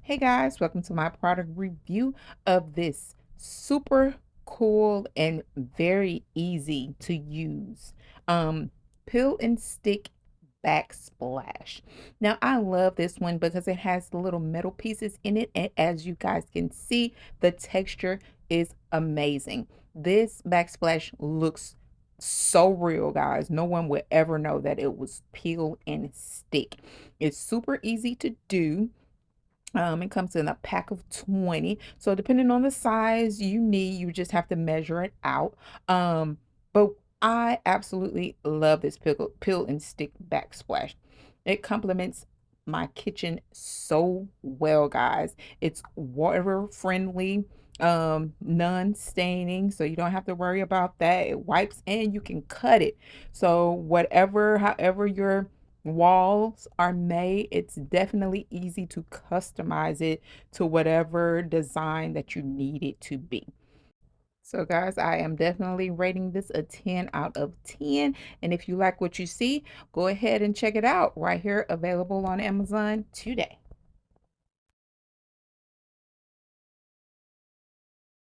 Hey guys, welcome to my product review of this super cool and very easy to use um peel and stick backsplash. Now I love this one because it has the little metal pieces in it, and as you guys can see, the texture is amazing. This backsplash looks so real, guys. No one would ever know that it was peel and stick. It's super easy to do. It comes in a pack of 20. So depending on the size you need, you just have to measure it out. But I absolutely love this peel and stick backsplash. It complements my kitchen so well, guys. It's water friendly, non-staining, so you don't have to worry about that. It wipes and you can cut it. So however your walls are made, it's definitely easy to customize it to whatever design that you need it to be. So guys, I am definitely rating this a 10 out of 10. And if you like what you see, go ahead and check it out right here, available on Amazon today.